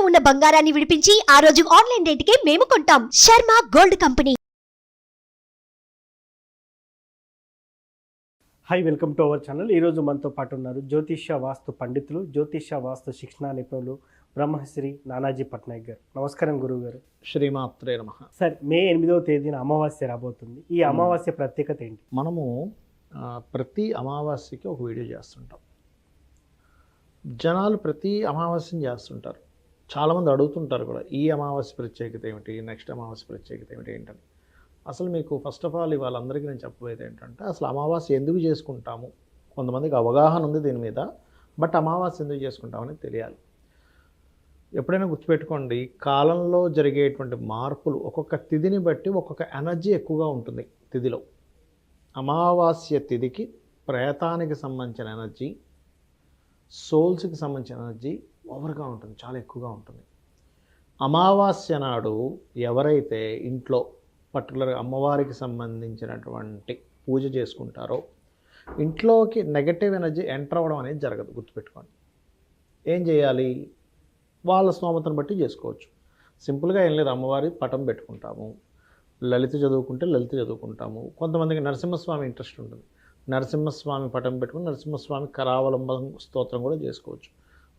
ఉన్న బంగారాన్ని విడిపించి ఆ రోజు ఆన్లైన్ రేటుకే మేము కొంటాం. Sharma gold company. Hi, welcome to our channel. ఈరోజు మనతో పాటు ఉన్నారు జ్యోతిష్య వాస్తు పండితులు, జ్యోతిష్య వాస్తు శిక్షణ నిపుణులు బ్రహ్మశ్రీ నానాజీ పట్నాయక్ గారు. నమస్కారం గురువు గారు. శ్రీమాత్రే నమః. సార్, మే 8వ తేదీన అమావాస్య రాబోతుంది. ఈ అమావాస్య ప్రత్యేకత ఏంటి? మనము ప్రతి అమావాస్యకి ఒక వీడియో చేస్తుంటాం. జనాలు ప్రతి అమావాస్యని చేస్తుంటారు. చాలామంది అడుగుతుంటారు కూడా, ఈ అమావాస్య ప్రత్యేకత ఏమిటి, నెక్స్ట్ అమావాస్య ప్రత్యేకత ఏమిటి ఏంటని. అసలు మీకు ఫస్ట్ ఆఫ్ ఆల్ వాళ్ళందరికీ నేను చెప్పబోయేది ఏంటంటే, అసలు అమావాస్య ఎందుకు చేసుకుంటాము. కొంతమందికి అవగాహన ఉంది దీని మీద, బట్ అమావాస్య ఎందుకు చేసుకుంటామని తెలియాలి. ఎప్పుడైనా గుర్తుపెట్టుకోండి, కాలంలో జరిగేటువంటి మార్పులు ఒక్కొక్క తిథిని బట్టి ఒక్కొక్క ఎనర్జీ ఎక్కువగా ఉంటుంది తిథిలో. అమావాస్య తిథికి ప్రేతానికి సంబంధించిన ఎనర్జీ, సోల్స్కి సంబంధించిన ఎనర్జీ ఓవర్గా ఉంటుంది, చాలా ఎక్కువగా ఉంటుంది. అమావాస్య నాడు ఎవరైతే ఇంట్లో పర్టికులర్గా అమ్మవారికి సంబంధించినటువంటి పూజ చేసుకుంటారో ఇంట్లోకి నెగటివ్ ఎనర్జీ ఎంటర్ అవ్వడం అనేది జరగదు. గుర్తుపెట్టుకోండి. ఏం చేయాలి, వాళ్ళ స్తోమతను బట్టి చేసుకోవచ్చు. సింపుల్గా ఏం లేదు, అమ్మవారి పటం పెట్టుకుంటాము, లలిత చదువుకుంటే లలిత చదువుకుంటాము. కొంతమందికి నరసింహస్వామి ఇంట్రెస్ట్ ఉంటుంది, నరసింహస్వామి పటం పెట్టుకుని నరసింహస్వామి కరావలంబం స్తోత్రం కూడా చేసుకోవచ్చు.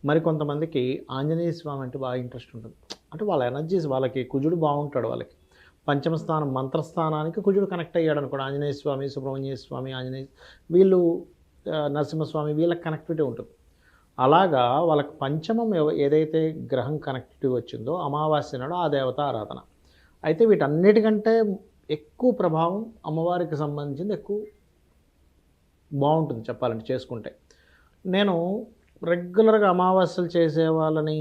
మరి కొంతమందికి ఆంజనేయ స్వామి అంటే బాగా ఇంట్రెస్ట్ ఉంటుంది. అంటే వాళ్ళ ఎనర్జీస్, వాళ్ళకి కుజుడు బాగుంటాడు, వాళ్ళకి పంచమ స్థానం మంత్రస్థానానికి కుజుడు కనెక్ట్ అయ్యాడు అనుకోండి. ఆంజనేయ స్వామి, సుబ్రహ్మణ్య స్వామి, ఆంజనేయ వీళ్ళు నరసింహస్వామి వీళ్ళకి కనెక్టివిటీ ఉంటుంది. అలాగా వాళ్ళకి పంచమం ఏదైతే గ్రహం కనెక్టివిటీ వచ్చిందో అమావాస్య నాడు ఆ దేవత ఆరాధన. అయితే వీటన్నిటికంటే ఎక్కువ ప్రభావం అమ్మవారికి సంబంధించింది ఎక్కువ బాగుంటుంది చెప్పాలంటే చేసుకుంటే. నేను రెగ్యులర్గా అమావాస్యలు చేసే వాళ్ళని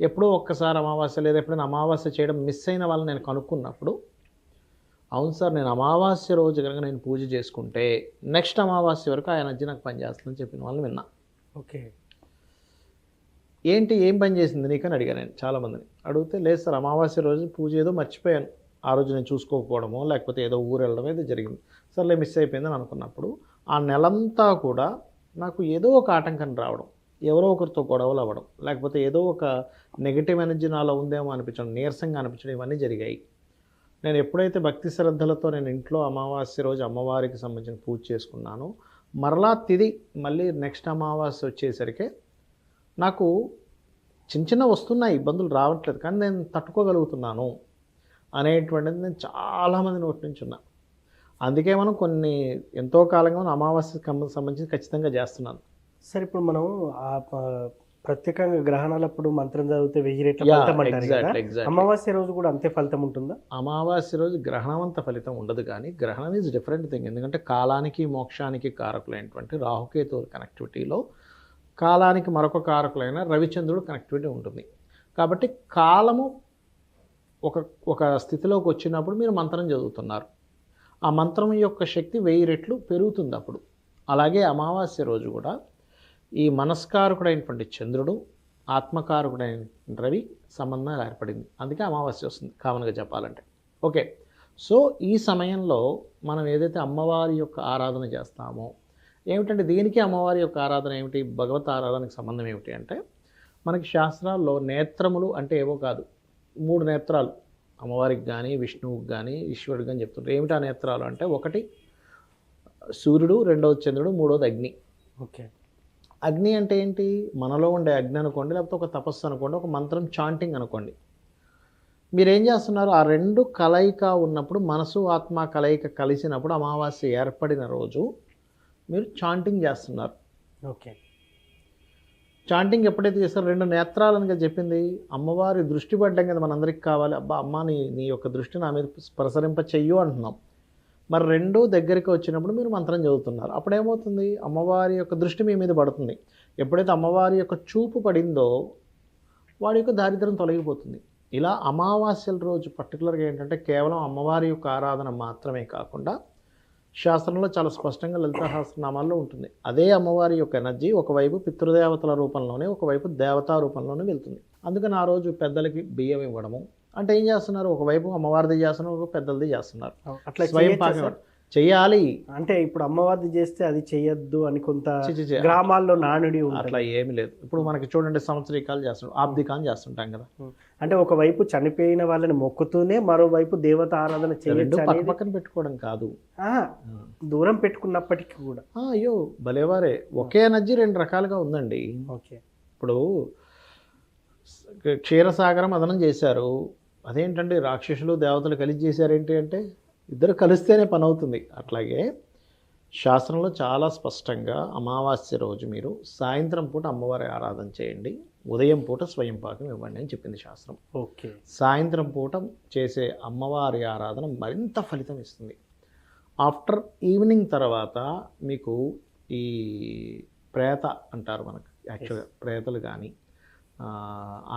ఎప్పుడో ఒక్కసారి అమావాస్య లేదా ఎప్పుడైనా అమావాస్య చేయడం మిస్ అయిన వాళ్ళని నేను కనుక్కున్నప్పుడు, అవును సార్, నేను అమావాస్య రోజు కనుక నేను పూజ చేసుకుంటే నెక్స్ట్ అమావాస్య వరకు ఆ ఎనర్జీ నాకు పనిచేస్తుందని చెప్పిన వాళ్ళని విన్నా. ఓకే, ఏంటి, ఏం పని చేసింది నీకని అడిగాను నేను చాలామందిని. అడిగితే లేదు సార్, అమావాస్య రోజు పూజ ఏదో మర్చిపోయాను, ఆ రోజు నేను చూసుకోకపోవడమో లేకపోతే ఏదో ఊరు వెళ్ళడం ఏదో జరిగింది, సర్లే మిస్ అయిపోయిందని అనుకున్నప్పుడు ఆ నెలంతా కూడా నాకు ఏదో ఒక ఆటంకం రావడం, ఎవరో ఒకరితో గొడవలు అవ్వడం, లేకపోతే ఏదో ఒక నెగిటివ్ ఎనర్జీ నాలో ఉందేమో అనిపించడం, నీరసంగా అనిపించడం, ఇవన్నీ జరిగాయి. నేను ఎప్పుడైతే భక్తి శ్రద్ధలతో నేను ఇంట్లో అమావాస్య రోజు అమ్మవారికి సంబంధించిన పూజ చేసుకున్నానో, మరలా తిది మళ్ళీ నెక్స్ట్ అమావాస్య వచ్చేసరికి నాకు చిన్న చిన్న వస్తున్నాయి, ఇబ్బందులు రావట్లేదు, కానీ నేను తట్టుకోగలుగుతున్నాను అనేటువంటిది నేను చాలామంది నోటి నుంచి ఉన్నా. అందుకే మనం ఎంతో కాలంగా మనం అమావాస్యకి సంబంధించి ఖచ్చితంగా చేస్తున్నాను. సార్, ఇప్పుడు మనం ప్రత్యేకంగా గ్రహణాలప్పుడు మంత్రం చదివితే 1000 రెట్ల ఫలితం అంటారు కదా, అమావాస్య రోజు కూడా అంతే ఫలితం ఉంటుందా? అమావాస్య రోజు గ్రహణమంత ఫలితం ఉండదు, కానీ గ్రహణం ఈజ్ డిఫరెంట్ థింగ్. ఎందుకంటే కాలానికి మోక్షానికి కారకులైనటువంటి రాహుకేతువుల కనెక్టివిటీలో కాలానికి మరొక కారకులైన రవిచంద్రుడు కనెక్టివిటీ ఉంటుంది. కాబట్టి కాలము ఒక స్థితిలోకి వచ్చినప్పుడు మీరు మంత్రం చదువుతున్నారు, ఆ మంత్రం యొక్క శక్తి 1000 రెట్లు పెరుగుతుంది అప్పుడు. అలాగే అమావాస్య రోజు కూడా ఈ మనస్కారకుడైనటువంటి చంద్రుడు, ఆత్మకారకుడైన రవి సంబంధం ఏర్పడింది, అందుకే అమావాస్య వస్తుంది కామన్గా చెప్పాలంటే. ఓకే, సో ఈ సమయంలో మనం ఏదైతే అమ్మవారి యొక్క ఆరాధన చేస్తామో, ఏమిటంటే దీనికి అమ్మవారి యొక్క ఆరాధన ఏమిటి, భగవత్ ఆరాధనకు సంబంధం ఏమిటి అంటే, మనకి శాస్త్రాల్లో నేత్రములు అంటే ఏవో కాదు, 3 నేత్రాలు అమ్మవారికి కానీ విష్ణువుకి కానీ ఈశ్వరుడికి కానీ చెప్తుంటారు. ఏమిటి ఆ నేత్రాలు అంటే, ఒకటి సూర్యుడు, రెండవది చంద్రుడు, మూడవది అగ్ని. ఓకే, అగ్ని అంటే ఏంటి, మనలో ఉండే అగ్ని అనుకోండి, లేకపోతే ఒక తపస్సు అనుకోండి, ఒక మంత్రం చాంటింగ్ అనుకోండి. మీరు ఏం చేస్తున్నారు, ఆ రెండు కలయిక ఉన్నప్పుడు, మనసు ఆత్మ కలయిక కలిసినప్పుడు అమావాస్య ఏర్పడిన రోజు మీరు చాంటింగ్ చేస్తున్నారు. ఓకే, చాంటింగ్ ఎప్పుడైతే చేస్తారో, 2 నేత్రాలని కదా చెప్పింది, అమ్మవారి దృష్టి పడ్డం కదా మనందరికీ కావాలి. అబ్బా అమ్మ, నీ యొక్క దృష్టి నా మీద ప్రసరింప చెయ్యు అంటున్నాం. మరి 2 దగ్గరికి వచ్చినప్పుడు మీరు మంత్రం చదువుతున్నారు, అప్పుడేమవుతుంది, అమ్మవారి యొక్క దృష్టి మీ మీద పడుతుంది. ఎప్పుడైతే అమ్మవారి యొక్క చూపు పడిందో వాడి యొక్క దారిద్ర్యం తొలగిపోతుంది. ఇలా అమావాస్యల రోజు పర్టికులర్గా ఏంటంటే, కేవలం అమ్మవారి యొక్క ఆరాధన మాత్రమే కాకుండా శాస్త్రంలో చాలా స్పష్టంగా లలితా సహస్రనామాల్లో ఉంటుంది. అదే అమ్మవారి యొక్క ఎనర్జీ ఒకవైపు పితృదేవతల రూపంలోనే, ఒకవైపు దేవతా రూపంలోనే వెళ్తుంది. అందుకని ఆ రోజు పెద్దలకి బియ్యం ఇవ్వడము అంటే ఏం చేస్తున్నారు, ఒకవైపు అమ్మవారిది చేస్తున్నారు, ఒక పెద్దలది చేస్తున్నారు. అట్లా స్వయం పాకం చెయ్యాలి. అంటే ఇప్పుడు అమ్మవారిది చేస్తే అది చెయ్యొద్దు అని కొంత చి, చి, చి. గ్రామాల్లో నానుడి ఉంటుంది. అట్లా ఏమి లేదు. ఇప్పుడు మనకి చూడండి సంవత్సరీకాలు చేస్తుంటాం, ఆబ్దికాలు చేస్తుంటాం కదా. అంటే ఒకవైపు చనిపోయిన వాళ్ళని మొక్కుతూనే మరోవైపు దేవత ఆరాధన రెండు చేయొచ్చు పక్క అనేది పక్కన పెట్టుకోవడం కాదు. దూరం పెట్టుకున్నప్పటికీ కూడా. అయ్యో భలేవారే, ఒకే ఎనర్జీ రెండు రకాలుగా ఉందండి. ఓకే. ఇప్పుడు క్షీరసాగరం అదనం చేశారు, అదేంటంటే రాక్షసులు దేవతలు కలిసి చేశారేంటి అంటే ఇద్దరు కలిస్తేనే పని అవుతుంది. అట్లాగే శాస్త్రంలో చాలా స్పష్టంగా అమావాస్య రోజు మీరు సాయంత్రం పూట అమ్మవారి ఆరాధన చేయండి, ఉదయం పూట స్వయం పాకం ఇవ్వండి అని చెప్పింది శాస్త్రం. ఓకే. సాయంత్రం పూట చేసే అమ్మవారి ఆరాధన మరింత ఫలితం ఇస్తుంది. ఆఫ్టర్ ఈవినింగ్ తర్వాత మీకు ఈ ప్రేత అంటారు మనకు, యాక్చువల్గా ప్రేతలు కానీ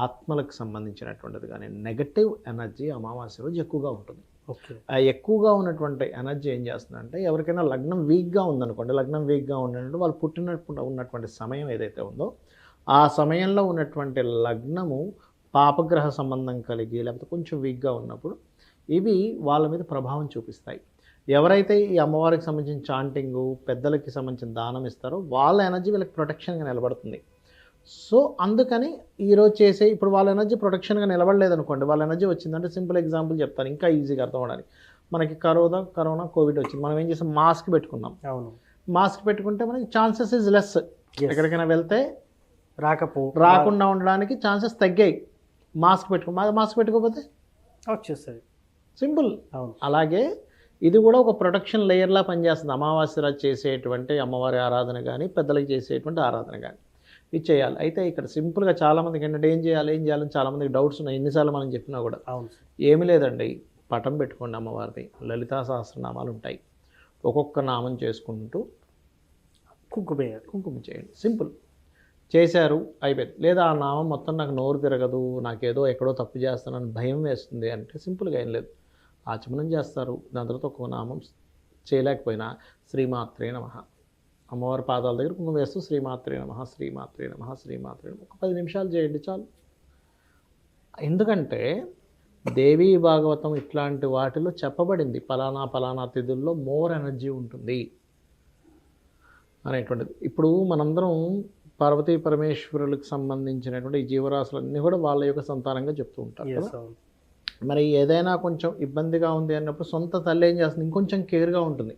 ఆత్మలకు సంబంధించినటువంటిది కానీ నెగటివ్ ఎనర్జీ అమావాస్య రోజు ఎక్కువగా ఉంటుంది. ఓకే. ఆ ఎక్కువగా ఉన్నటువంటి ఎనర్జీ ఏం చేస్తుందంటే ఎవరికైనా లగ్నం వీక్గా ఉందనుకోండి, లగ్నం వీక్గా ఉండంటే వాళ్ళు పుట్టినప్పుడు ఉన్నటువంటి సమయం ఏదైతే ఉందో ఆ సమయంలో ఉన్నటువంటి లగ్నము పాపగ్రహ సంబంధం కలిగి లేకపోతే కొంచెం వీక్గా ఉన్నప్పుడు ఇవి వాళ్ళ మీద ప్రభావం చూపిస్తాయి. ఎవరైతే ఈ అమ్మవారికి సంబంధించిన చాంటింగు పెద్దలకి సంబంధించిన దానం ఇస్తారో వాళ్ళ ఎనర్జీ వీళ్ళకి ప్రొటెక్షన్గా నిలబడుతుంది. సో అందుకని ఈరోజు చేసే ఇప్పుడు వాళ్ళ ఎనర్జీ ప్రొటెక్షన్గా నిలబడలేదు అనుకోండి, వాళ్ళ ఎనర్జీ వచ్చిందంటే సింపుల్ ఎగ్జాంపుల్ చెప్తాను ఇంకా ఈజీగా అర్థం అవడానికి. మనకి కరోనా కోవిడ్ వచ్చింది, మనం ఏం చేసాం, మాస్క్ పెట్టుకున్నాం. అవును. మాస్క్ పెట్టుకుంటే మనకి ఛాన్సెస్ ఇస్ లెస్, ఎక్కడికైనా వెళ్తే రాకుండా ఉండడానికి ఛాన్సెస్ తగ్గాయి. మాస్క్ పెట్టుకోకపోతే వచ్చేస్తుంది, సింపుల్. అవును. అలాగే ఇది కూడా ఒక ప్రొటెక్షన్ లేయర్లా పనిచేస్తుంది. అమావాస్య రోజు చేసేటువంటి అమ్మవారి ఆరాధన కానీ పెద్దలకు చేసేటువంటి ఆరాధన కానీ ఇది చేయాలి. అయితే ఇక్కడ సింపుల్గా చాలామందికి ఏంటంటే ఏం చేయాలని చాలామందికి డౌట్స్ ఉన్నాయి. ఎన్నిసార్లు మనం చెప్పినా కూడా అవును ఏమీ లేదండి, పటం పెట్టుకోండి అమ్మవారిది, లలితా సహస్రనామాలు ఉంటాయి, ఒక్కొక్క నామం చేసుకుంటూ కుంకుమ చేయండి. సింపుల్. చేశారు అయిపోయింది. లేదా ఆ నామం మొత్తం నాకు నోరు తిరగదు, నాకేదో ఎక్కడో తప్పు చేస్తానని భయం వేస్తుంది అంటే సింపుల్గా ఏం లేదు, ఆచమనం చేస్తారు. దాని తర్వాత ఒక్కొక్క నామం చేయలేకపోయినా శ్రీమాత్రే నమః, అమ్మవారి పాదాల దగ్గర కుంకుమ వేస్తూ శ్రీమాత్రే నమః శ్రీమాత్రే నమః శ్రీమాత్రే నమః ఒక 10 నిమిషాలు చేయండి చాలు. ఎందుకంటే దేవీ భాగవతం ఇట్లాంటి వాటిలో చెప్పబడింది పలానా తిథుల్లో మోర్ ఎనర్జీ ఉంటుంది అనేటువంటిది. ఇప్పుడు మనందరం పార్వతీ పరమేశ్వరులకు సంబంధించినటువంటి ఈ జీవరాశులన్నీ కూడా వాళ్ళ యొక్క సంతానంగా చెప్తూ ఉంటారు కదా. మరి ఏదైనా కొంచెం ఇబ్బందిగా ఉంది అన్నప్పుడు సొంత తల్లి ఏం చేస్తుంది, ఇంకొంచెం కేర్గా ఉంటుంది.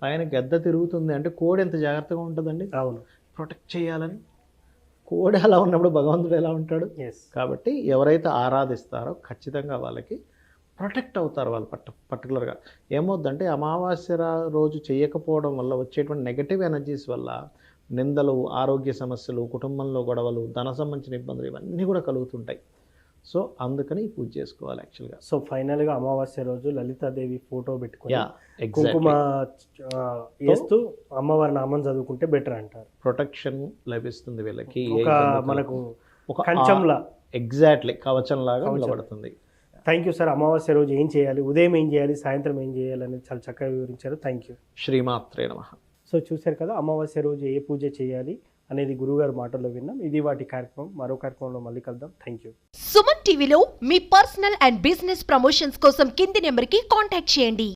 పైన గద్ద తిరుగుతుంది అంటే కోడి ఎంత జాగ్రత్తగా ఉంటుందండి. అవును. ప్రొటెక్ట్ చేయాలని. కోడి అలా ఉన్నప్పుడు భగవంతుడు ఎలా ఉంటాడు. కాబట్టి ఎవరైతే ఆరాధిస్తారో ఖచ్చితంగా వాళ్ళకి ప్రొటెక్ట్ అవుతారు వాళ్ళు. పర్టికులర్గా ఏమవుద్దంటే అమావాస్య రోజు చేయకపోవడం వల్ల వచ్చేటువంటి నెగటివ్ ఎనర్జీస్ వల్ల నిందలు, ఆరోగ్య సమస్యలు, కుటుంబంలో గొడవలు, ధన సంబంధించిన ఇబ్బందులు ఇవన్నీ కూడా కలుగుతుంటాయి. సో అందుకని పూజ చేసుకోవాలి యాక్చువల్గా. సో ఫైనల్గా అమావాస్య రోజు లలితాదేవి ఫోటో పెట్టుకుని కుంకుమ వేస్తూ అమ్మవారి నామం చదువుకుంటే బెటర్ అంటారు. ప్రొటెక్షన్ లభిస్తుంది వీళ్ళకి. మనకు ఒక కంచంలా, ఎగ్జాక్ట్లీ కవచంలాగా నిలబడుతుంది. Thank you sir. అమావాస్య రోజు ఏం చేయాలి, ఉదయం ఏం చేయాలి, సాయంత్రం ఏం చేయాలి అనేది చాలా చక్కగా వివరించారు. Thank you. శ్రీమాత్రే నమః. సో చూశారు కదా, అమావాస్య రోజు ఏ పూజ చేయాలి అనేది గురువుగారు మాటల్లో విన్నాం. ఇది వాటి కార్యక్రమం. మరో కార్యక్రమంలో మళ్ళీ కలుద్దాం. Thank you. సుమన్ టీవీలో మీ పర్సనల్ అండ్ బిజినెస్ ప్రమోషన్స్ కోసం కింది నెంబర్కి కాంటాక్ట్ చేయండి.